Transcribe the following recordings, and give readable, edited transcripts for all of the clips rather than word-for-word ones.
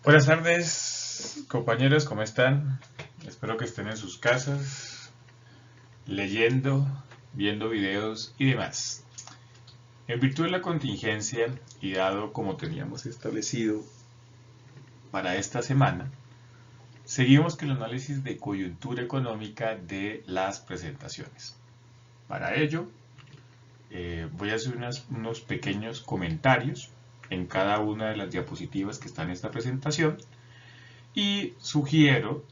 Buenas tardes, compañeros, ¿cómo están? Espero que estén en sus casas, leyendo, viendo videos y demás. En virtud de la contingencia y dado como teníamos establecido para esta semana, seguimos con el análisis de coyuntura económica de las presentaciones. Para ello, voy a hacer unos pequeños comentarios en cada una de las diapositivas que están en esta presentación y sugiero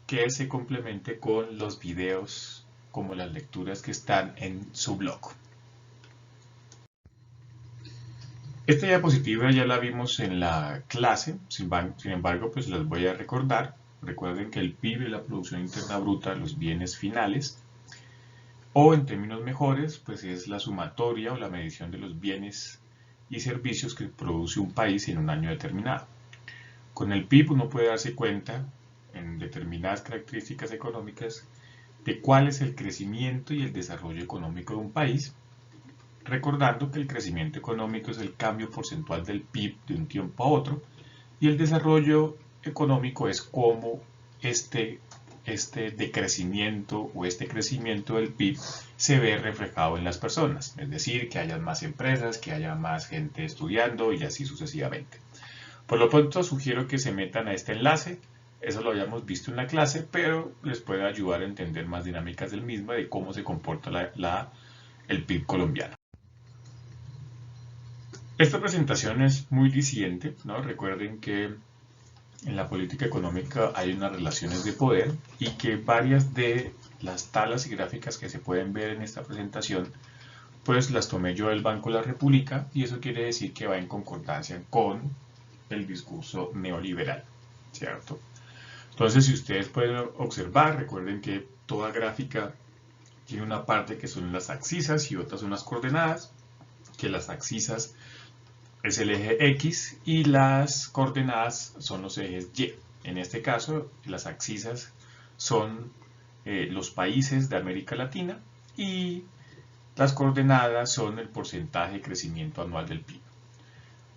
que se complemente con los videos como las lecturas que están en su blog. Esta diapositiva ya la vimos en la clase, sin embargo pues las voy a recordar. Recuerden que el PIB es la Producción Interna Bruta de los bienes finales, o en términos mejores pues es la sumatoria o la medición de los bienes y servicios que produce un país en un año determinado. Con el PIB uno puede darse cuenta en determinadas características económicas de cuál es el crecimiento y el desarrollo económico de un país, recordando que el crecimiento económico es el cambio porcentual del PIB de un tiempo a otro y el desarrollo económico es cómo este decrecimiento o este crecimiento del PIB se ve reflejado en las personas, es decir, que haya más empresas, que haya más gente estudiando y así sucesivamente. Por lo pronto sugiero que se metan a este enlace, eso lo habíamos visto en la clase, pero les puede ayudar a entender más dinámicas del mismo, de cómo se comporta el PIB colombiano. Esta presentación es muy disidente, ¿no? Recuerden que en la política económica hay unas relaciones de poder y que varias de las tablas y gráficas que se pueden ver en esta presentación pues las tomé yo del Banco de la República y eso quiere decir que va en concordancia con el discurso neoliberal, ¿cierto? Entonces, si ustedes pueden observar, recuerden que toda gráfica tiene una parte que son las abscisas y otras son las coordenadas, que las abscisas es el eje X y las coordenadas son los ejes Y. En este caso, las abscisas son los países de América Latina y las coordenadas son el porcentaje de crecimiento anual del PIB.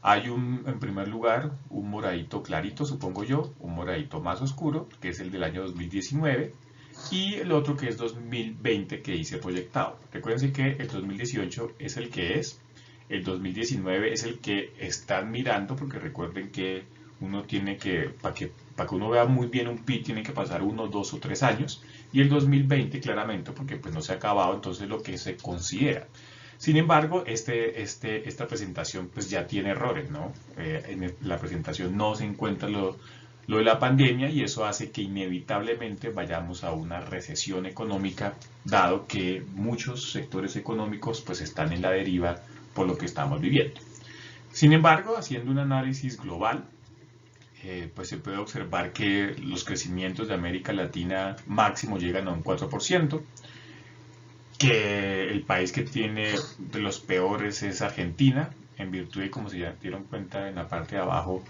Hay en primer lugar, un moradito clarito, supongo yo, un moradito más oscuro, que es el del año 2019, y el otro que es 2020 que hice proyectado. Recuerden que el 2018 es el que es, el 2019 es el que están mirando, porque recuerden que uno tiene que, para que uno vea muy bien un PIB, tiene que pasar 1, 2 o 3 años, y el 2020 claramente, porque pues no se ha acabado, entonces lo que se considera. Sin embargo, esta presentación pues ya tiene errores, ¿no? En la presentación no se encuentra lo de la pandemia y eso hace que inevitablemente vayamos a una recesión económica, dado que muchos sectores económicos pues están en la deriva por lo que estamos viviendo. Sin embargo, haciendo un análisis global, pues se puede observar que los crecimientos de América Latina máximo llegan a un 4%, que el país que tiene de los peores es Argentina, en virtud de, como se ya dieron cuenta en la parte de abajo,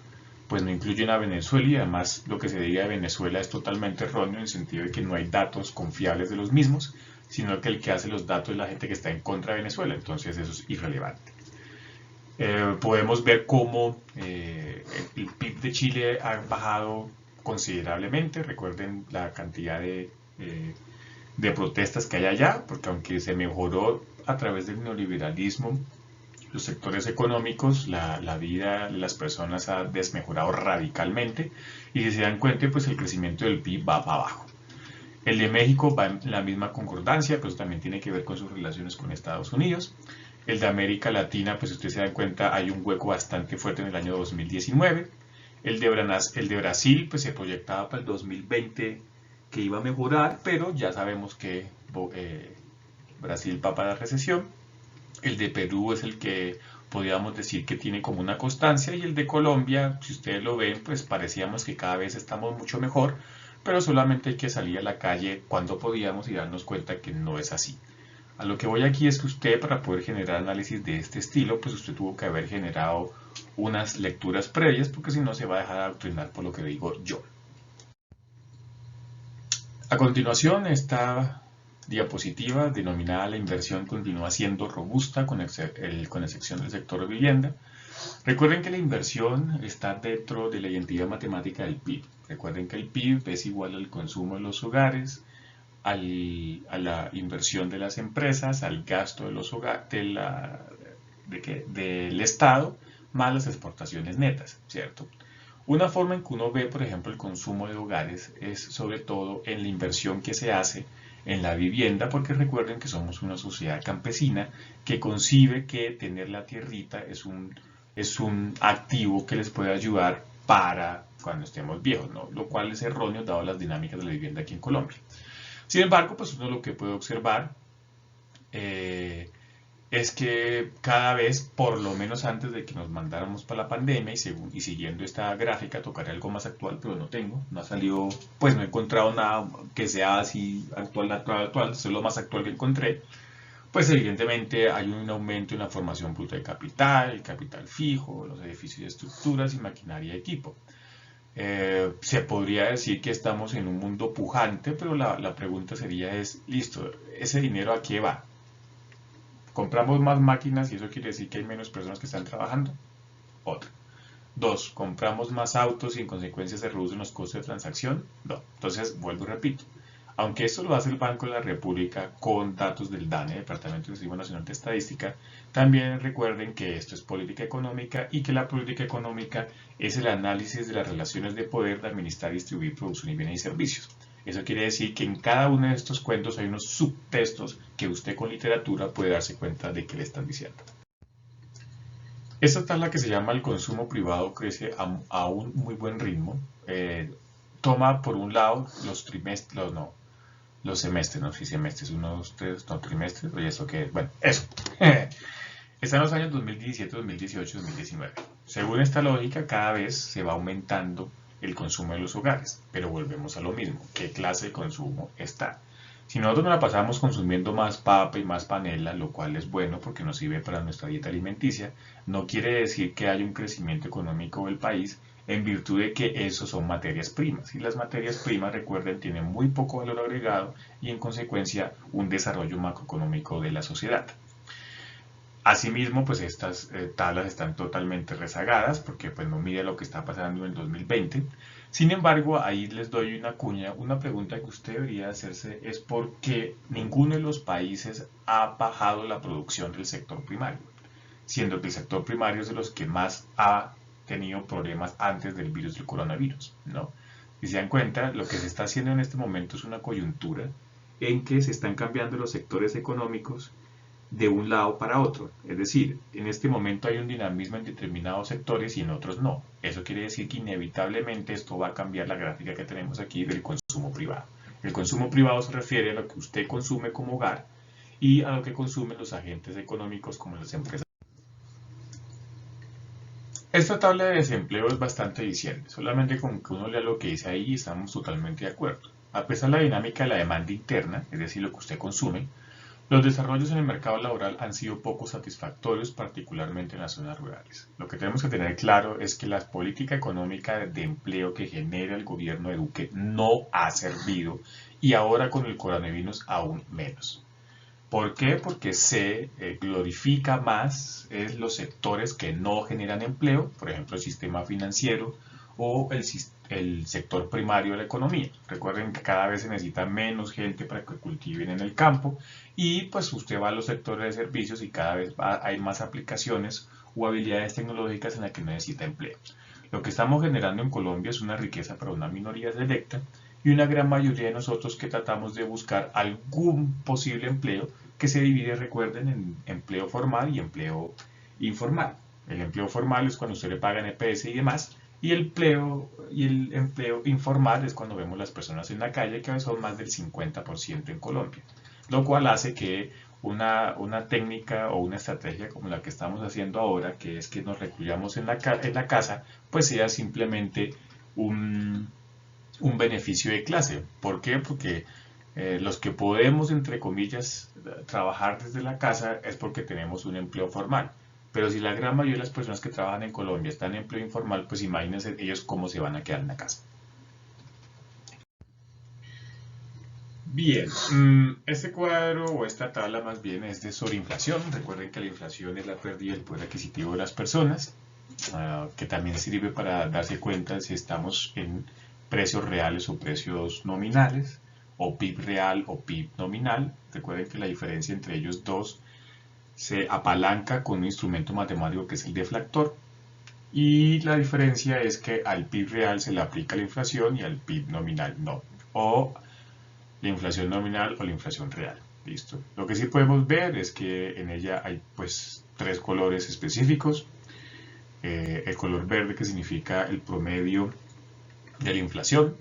pues no incluyen a Venezuela y además lo que se diga de Venezuela es totalmente erróneo en el sentido de que no hay datos confiables de los mismos, sino que el que hace los datos es la gente que está en contra de Venezuela, entonces eso es irrelevante. Podemos ver cómo el PIB de Chile ha bajado considerablemente, recuerden la cantidad de protestas que hay allá, porque aunque se mejoró a través del neoliberalismo los sectores económicos, la vida de las personas ha desmejorado radicalmente y si se dan cuenta, pues el crecimiento del PIB va para abajo. El de México va en la misma concordancia, pues también tiene que ver con sus relaciones con Estados Unidos. El de América Latina, pues ustedes se dan cuenta, hay un hueco bastante fuerte en el año 2019. El de Brasil, pues se proyectaba para el 2020 que iba a mejorar, pero ya sabemos que Brasil va para la recesión. El de Perú es el que podríamos decir que tiene como una constancia y el de Colombia, si ustedes lo ven, pues parecíamos que cada vez estamos mucho mejor, pero solamente hay que salir a la calle cuando podíamos y darnos cuenta que no es así. A lo que voy aquí es que usted, para poder generar análisis de este estilo, pues usted tuvo que haber generado unas lecturas previas, porque si no se va a dejar adoctrinar por lo que digo yo. A continuación, esta diapositiva denominada la inversión continúa siendo robusta con excepción del sector de vivienda. Recuerden que la inversión está dentro de la identidad matemática del PIB. Recuerden que el PIB es igual al consumo de los hogares, a la inversión de las empresas, al gasto de los hogares, del Estado, más las exportaciones netas, ¿cierto? Una forma en que uno ve, por ejemplo, el consumo de hogares es sobre todo en la inversión que se hace en la vivienda, porque recuerden que somos una sociedad campesina que concibe que tener la tierrita es un activo que les puede ayudar para cuando estemos viejos, ¿no? Lo cual es erróneo dado las dinámicas de la vivienda aquí en Colombia. Sin embargo, pues uno lo que puede observar es que cada vez, por lo menos antes de que nos mandáramos para la pandemia y siguiendo esta gráfica, tocaré algo más actual, pero no ha salido, pues no he encontrado nada que sea así actual, esto es lo más actual que encontré. Pues evidentemente hay un aumento en la formación bruta de capital, el capital fijo, los edificios y estructuras y maquinaria y equipo. Se podría decir que estamos en un mundo pujante, pero la pregunta sería listo, ¿ese dinero a qué va? ¿Compramos más máquinas y eso quiere decir que hay menos personas que están trabajando? Otra. Dos, ¿compramos más autos y en consecuencia se reducen los costos de transacción? No. Entonces, vuelvo y repito. Aunque esto lo hace el Banco de la República con datos del DANE, Departamento del Sistema Nacional de Estadística, también recuerden que esto es política económica y que la política económica es el análisis de las relaciones de poder de administrar y distribuir producción y bienes y servicios. Eso quiere decir que en cada uno de estos cuentos hay unos subtextos que usted con literatura puede darse cuenta de qué le están diciendo. Esta tabla que se llama el consumo privado crece a un muy buen ritmo. Toma por un lado los trimestres, los semestres, no sé si semestres, unos tres, no trimestres, oye, eso que, bueno, eso. Están los años 2017, 2018, 2019. Según esta lógica, cada vez se va aumentando el consumo de los hogares, pero volvemos a lo mismo, ¿qué clase de consumo está? Si nosotros nos la pasamos consumiendo más papa y más panela, lo cual es bueno porque nos sirve para nuestra dieta alimenticia, no quiere decir que haya un crecimiento económico del país en virtud de que eso son materias primas. Y las materias primas, recuerden, tienen muy poco valor agregado y en consecuencia un desarrollo macroeconómico de la sociedad. Asimismo, pues estas tablas están totalmente rezagadas porque pues no mide lo que está pasando en el 2020. Sin embargo, ahí les doy una cuña, una pregunta que usted debería hacerse es por qué ninguno de los países ha bajado la producción del sector primario, siendo que el sector primario es de los que más ha tenido problemas antes del virus del coronavirus, ¿no? Si se dan cuenta, lo que se está haciendo en este momento es una coyuntura en que se están cambiando los sectores económicos de un lado para otro. Es decir, en este momento hay un dinamismo en determinados sectores y en otros no. Eso quiere decir que inevitablemente esto va a cambiar la gráfica que tenemos aquí del consumo privado. El consumo privado se refiere a lo que usted consume como hogar y a lo que consumen los agentes económicos como las empresas. Esta tabla de desempleo es bastante diciente, solamente con que uno lea lo que dice ahí estamos totalmente de acuerdo. A pesar de la dinámica de la demanda interna, es decir, lo que usted consume, los desarrollos en el mercado laboral han sido poco satisfactorios, particularmente en las zonas rurales. Lo que tenemos que tener claro es que la política económica de empleo que genera el gobierno de Duque no ha servido y ahora con el coronavirus aún menos. ¿Por qué? Porque se glorifica más los sectores que no generan empleo, por ejemplo el sistema financiero o el sector primario de la economía. Recuerden que cada vez se necesita menos gente para que cultiven en el campo y pues usted va a los sectores de servicios y cada vez hay más aplicaciones o habilidades tecnológicas en las que necesita empleo. Lo que estamos generando en Colombia es una riqueza para una minoría selecta y una gran mayoría de nosotros que tratamos de buscar algún posible empleo que se divide, recuerden, en empleo formal y empleo informal. El empleo formal es cuando usted le paga en EPS y demás, y el empleo informal es cuando vemos las personas en la calle, que son más del 50% en Colombia, lo cual hace que una técnica o una estrategia como la que estamos haciendo ahora, que es que nos recluyamos en la casa, pues sea simplemente un beneficio de clase. ¿Por qué? Porque los que podemos, entre comillas, trabajar desde la casa es porque tenemos un empleo formal. Pero si la gran mayoría de las personas que trabajan en Colombia están en empleo informal, pues imagínense ellos cómo se van a quedar en la casa. Bien, este cuadro o esta tabla más bien es de sobreinflación. Recuerden que la inflación es la pérdida del poder adquisitivo de las personas. que también sirve para darse cuenta si estamos en precios reales o precios nominales, o PIB real o PIB nominal. Recuerden que la diferencia entre ellos dos se apalanca con un instrumento matemático que es el deflactor, y la diferencia es que al PIB real se le aplica la inflación y al PIB nominal no, o la inflación nominal o la inflación real. ¿Listo? Lo que sí podemos ver es que en ella hay pues tres colores específicos. El color verde, que significa el promedio de la inflación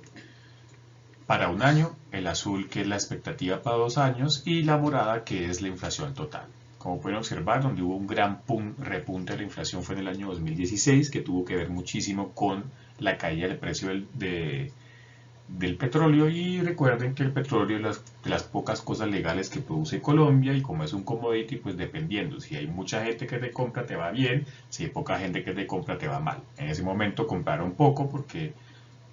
para un año, el azul, que es la expectativa para 2 años, y la morada, que es la inflación total. Como pueden observar, donde hubo un gran repunte de la inflación fue en el año 2016, que tuvo que ver muchísimo con la caída del precio del petróleo. Y recuerden que el petróleo es de las pocas cosas legales que produce Colombia, y como es un commodity, pues dependiendo, si hay mucha gente que te compra te va bien, si hay poca gente que te compra te va mal. En ese momento compraron poco porque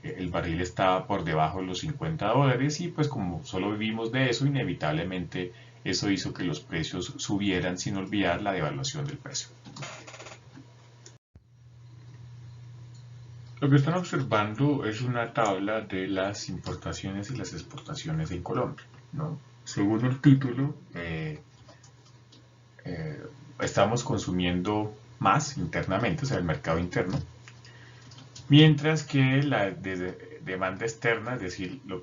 el barril estaba por debajo de los $50, y pues como solo vivimos de eso, inevitablemente eso hizo que los precios subieran, sin olvidar la devaluación del precio. Lo que están observando es una tabla de las importaciones y las exportaciones en Colombia, ¿no? Según el título, estamos consumiendo más internamente, o sea, el mercado interno, mientras que la demanda externa, es decir, lo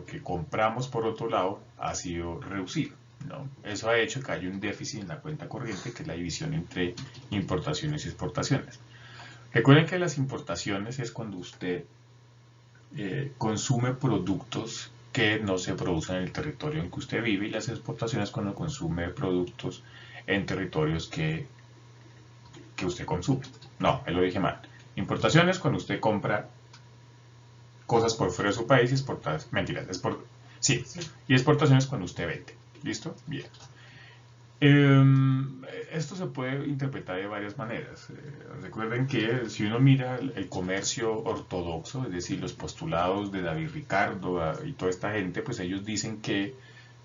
que compramos por otro lado, ha sido reducido, ¿no? Eso ha hecho que haya un déficit en la cuenta corriente, que es la división entre importaciones y exportaciones. Recuerden que las importaciones es cuando usted consume productos que no se producen en el territorio en que usted vive, y las exportaciones cuando consume productos en territorios que usted consume. No, lo dije mal. Importaciones cuando usted compra cosas por fuera de su país, y exportaciones, mentiras, sí, y exportaciones cuando usted vende. ¿Listo? Bien. Esto se puede interpretar de varias maneras. Recuerden que si uno mira el comercio ortodoxo, es decir, los postulados de David Ricardo y toda esta gente, pues ellos dicen que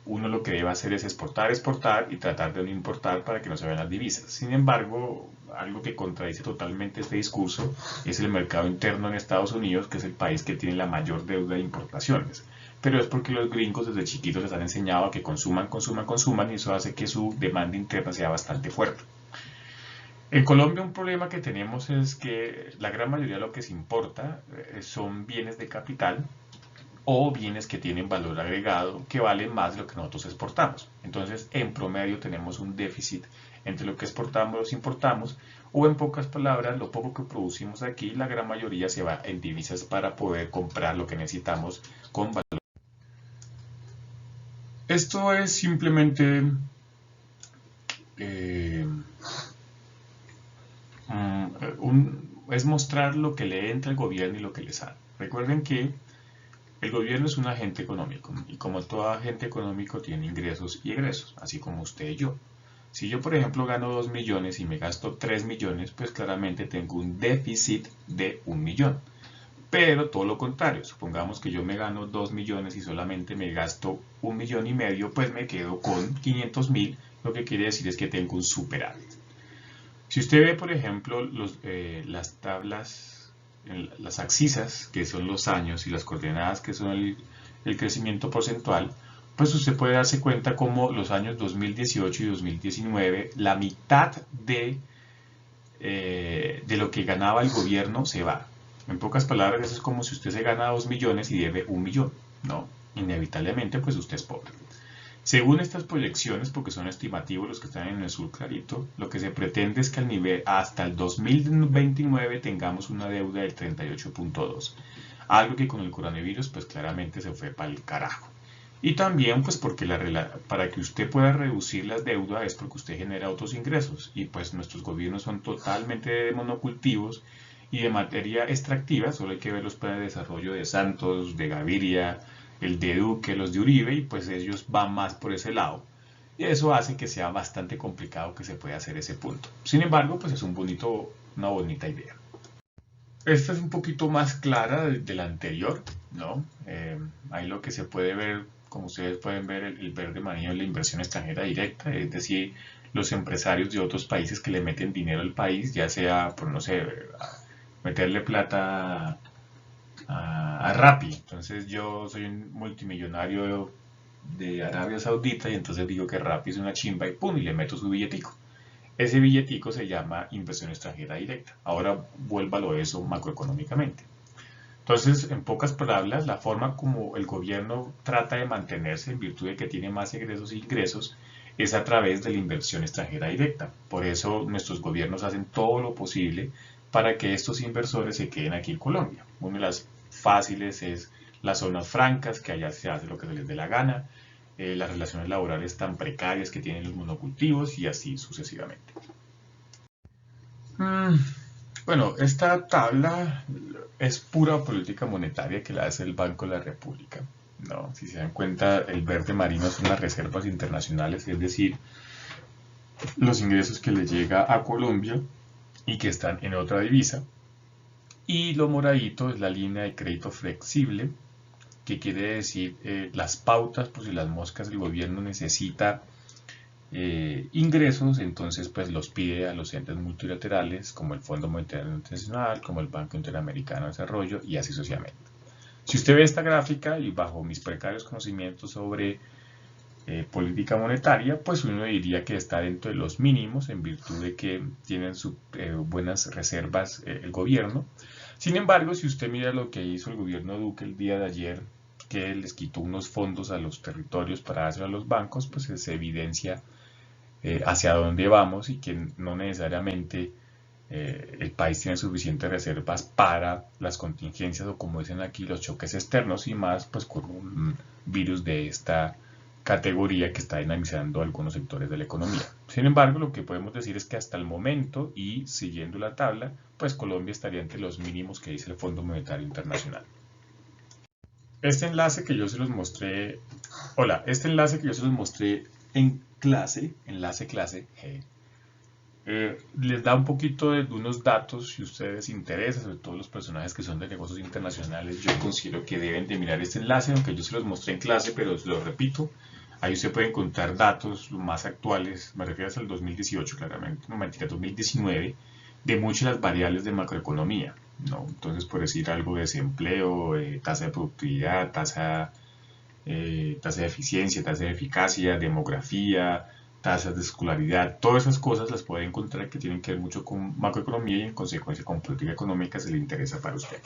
uno lo que debe hacer es exportar, exportar y tratar de no importar para que no se vean las divisas. Sin embargo, algo que contradice totalmente este discurso es el mercado interno en Estados Unidos, que es el país que tiene la mayor deuda de importaciones. Pero es porque los gringos desde chiquitos les han enseñado a que consuman, consuman, consuman, y eso hace que su demanda interna sea bastante fuerte. En Colombia un problema que tenemos es que la gran mayoría de lo que se importa son bienes de capital o bienes que tienen valor agregado, que valen más de lo que nosotros exportamos. Entonces, en promedio tenemos un déficit entre lo que exportamos y importamos, o en pocas palabras, lo poco que producimos aquí, la gran mayoría se va en divisas para poder comprar lo que necesitamos con valor. Esto es simplemente es mostrar lo que le entra al gobierno y lo que le sale. Recuerden que el gobierno es un agente económico, y como todo agente económico tiene ingresos y egresos, así como usted y yo. Si yo, por ejemplo, gano 2 millones y me gasto 3 millones, pues claramente tengo un déficit de 1 millón. Pero todo lo contrario, supongamos que yo me gano 2 millones y solamente me gasto 1,5 millones, pues me quedo con 500.000, lo que quiere decir es que tengo un superávit. Si usted ve, por ejemplo, las tablas, las abscisas, que son los años, y las coordenadas, que son el crecimiento porcentual, pues usted puede darse cuenta como los años 2018 y 2019, la mitad de lo que ganaba el gobierno se va. En pocas palabras, eso es como si usted se gana 2 millones y debe 1 millón, ¿no? Inevitablemente, pues usted es pobre. Según estas proyecciones, porque son estimativos los que están en el azul clarito, lo que se pretende es que al nivel hasta el 2029 tengamos una deuda del 38.2. Algo que con el coronavirus pues claramente se fue para el carajo. Y también pues porque para que usted pueda reducir las deudas es porque usted genera otros ingresos, y pues nuestros gobiernos son totalmente de monocultivos y de materia extractiva. Solo hay que ver los planes de desarrollo de Santos, de Gaviria, el de Duque, los de Uribe, y pues ellos van más por ese lado. Y eso hace que sea bastante complicado que se pueda hacer ese punto. Sin embargo, pues es una bonita idea. Esta es un poquito más clara de la anterior, ¿no? Ahí lo que se puede ver, como ustedes pueden ver, el verde amarillo es la inversión extranjera directa, es decir, los empresarios de otros países que le meten dinero al país, ya sea por, no sé, meterle plata a Rappi. Entonces yo soy un multimillonario de Arabia Saudita y entonces digo que Rappi es una chimba y pum, y le meto su billetico. Ese billetico se llama inversión extranjera directa. Ahora vuélvalo eso macroeconómicamente. Entonces, en pocas palabras, la forma como el gobierno trata de mantenerse en virtud de que tiene más egresos e ingresos es a través de la inversión extranjera directa. Por eso nuestros gobiernos hacen todo lo posible para que estos inversores se queden aquí en Colombia. Una de las fáciles es las zonas francas, que allá se hace lo que se les dé la gana, las relaciones laborales tan precarias que tienen los monocultivos y así sucesivamente. Bueno, esta tabla es pura política monetaria que la hace el Banco de la República. ¿No? Si se dan cuenta, el verde marino son las reservas internacionales, es decir, los ingresos que le llega a Colombia y que están en otra divisa. Y lo moradito es la línea de crédito flexible, que quiere decir las pautas, pues si las moscas del gobierno necesita ingresos, entonces pues los pide a los entes multilaterales como el Fondo Monetario Internacional, como el Banco Interamericano de Desarrollo y así sucesivamente. Si usted ve esta gráfica y bajo mis precarios conocimientos sobre política monetaria, pues uno diría que está dentro de los mínimos en virtud de que tienen buenas reservas el gobierno. Sin embargo, si usted mira lo que hizo el gobierno Duque el día de ayer, que les quitó unos fondos a los territorios para dárselo a los bancos, pues se evidencia hacia dónde vamos y que no necesariamente el país tiene suficientes reservas para las contingencias o como dicen aquí los choques externos y más pues con un virus de esta categoría que está dinamizando algunos sectores de la economía. Sin embargo, lo que podemos decir es que hasta el momento y siguiendo la tabla, pues Colombia estaría entre los mínimos que dice el Fondo Monetario Internacional. Este enlace que yo se los mostré, este enlace que yo se los mostré en clase, enlace clase, les da un poquito de unos datos si ustedes les interesa, sobre todo los personajes que son de negocios internacionales. Yo considero que deben de mirar este enlace, aunque yo se los mostré en clase, pero lo repito, ahí usted puede encontrar datos más actuales, me refiero hasta el 2018 claramente, no mentira, 2019, de muchas de las variables de macroeconomía, ¿no? Entonces, por decir algo de desempleo, tasa de productividad, tasa de eficiencia, tasa de eficacia, demografía, tasas de escolaridad, todas esas cosas las puede encontrar que tienen que ver mucho con macroeconomía y en consecuencia con política económica si le interesa para usted.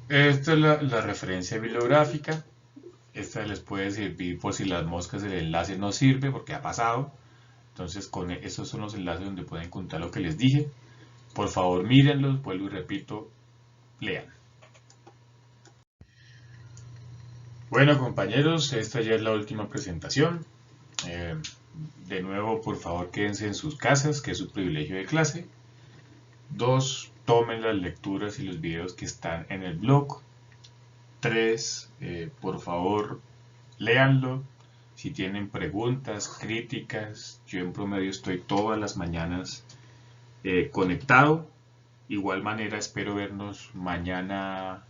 Esta es la referencia bibliográfica. Esta les puede servir por si las moscas del enlace no sirve porque ha pasado. Entonces con estos son los enlaces donde pueden encontrar lo que les dije. Por favor mírenlos, vuelvo y repito, lean. Bueno compañeros, esta ya es la última presentación. De nuevo, por favor quédense en sus casas, que es su privilegio de clase. 2. Tomen las lecturas y los videos que están en el blog. 3. Por favor, léanlo. Si tienen preguntas, críticas, yo en promedio estoy todas las mañanas conectado. Igual manera espero vernos mañana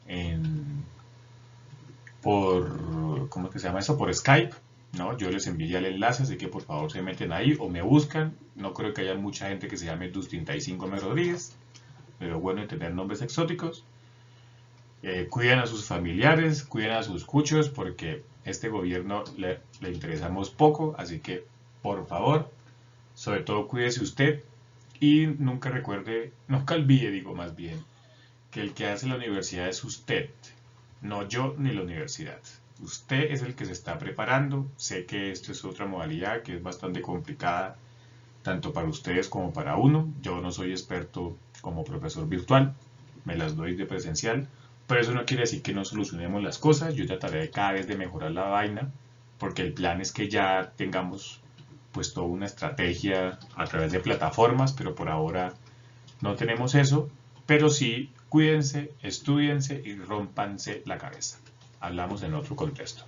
¿cómo que se llama eso? Por Skype, ¿no? Yo les envié ya el enlace, así que por favor se meten ahí o me buscan. No creo que haya mucha gente que se llame Dus35 Rodríguez, pero bueno, tener nombres exóticos. Cuiden a sus familiares, cuiden a sus cuchos, porque este gobierno le interesamos poco, así que por favor, sobre todo cuídese usted y nunca olvide, digo más bien, que el que hace la universidad es usted, no yo ni la universidad. Usted es el que se está preparando. Sé que esto es otra modalidad que es bastante complicada, tanto para ustedes como para uno. Yo no soy experto como profesor virtual, me las doy de presencial, pero eso no quiere decir que no solucionemos las cosas. Yo trataré cada vez de mejorar la vaina, porque el plan es que ya tengamos pues toda una estrategia a través de plataformas, pero por ahora no tenemos eso. Pero sí, cuídense, estúdiense y rómpanse la cabeza. Hablamos en otro contexto.